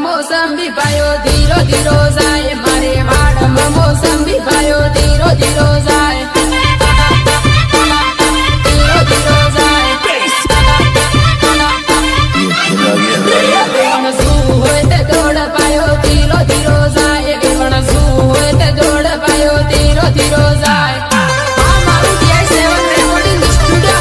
મોસંબી ભાયો ધીરો ધીરો જાય મારે વાડમાં મોસંબી ભાયો ધીરો ધીરો જાય ધીરો ધીરો જાય વેવણ શું હોય તે દોડ પાયો ધીરો ધીરો જાય વેવણ શું હોય તે દોડ પાયો ધીરો ધીરો જાય આ મારું DI7 રેકોર્ડિંગ સ્ટુડિયો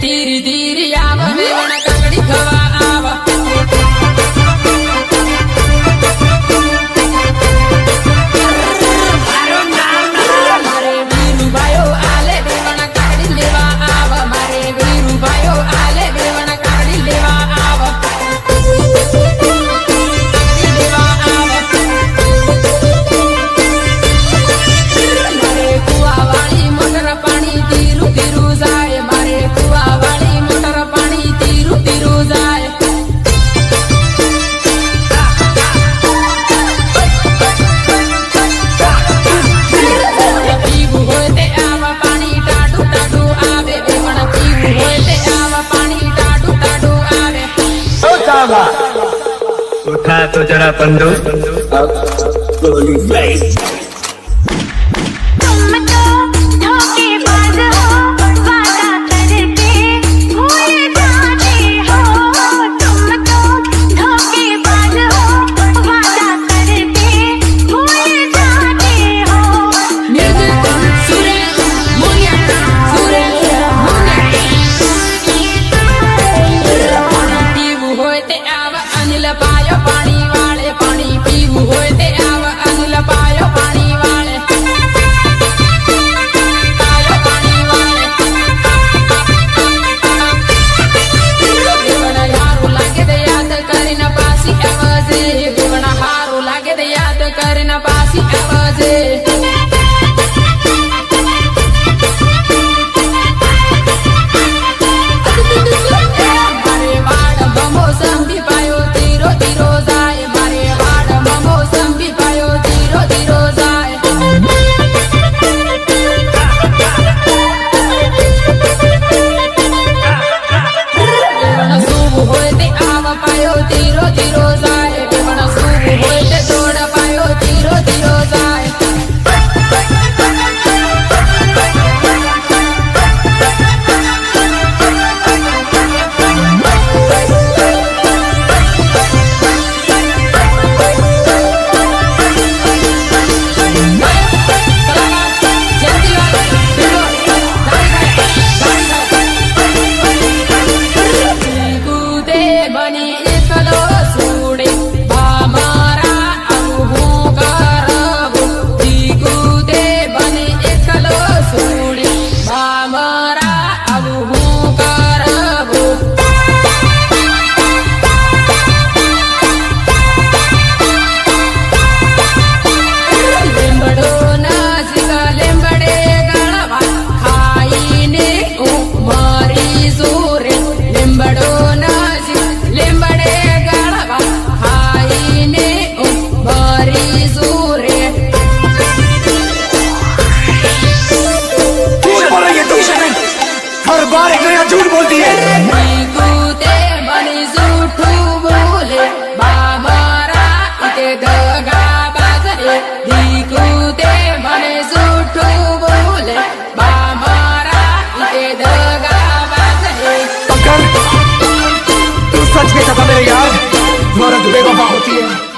ધીરે ધીરે આવ વેવણ કાકડી ખવા આવ મારે વીરુ ભાયો આલે વેવણ કાકડી લેવા આવ મારે વીરુ ભાયો આલે વેવણ કાકડી લેવા આવ લેવા આવ મારે કુવા વાળી મોટર પાણી ધીરું ધીરું જાય મારે કુવા વાળી મોટર પાણી ધીરું ધીરું જાય પીવું હોય તે આવા પાણી ટાઢું ટાઢું આવે વેવણ પીવું હોય તે આવા પાણી ટાઢું ટાઢું આવે उठा तो जरा बंदो પીવું હોય તે આવા અનિલ પાયો પાણી વાળે પાણી પીવું હોય તે આવા અનિલ પાયો પાણી बेवफा होती है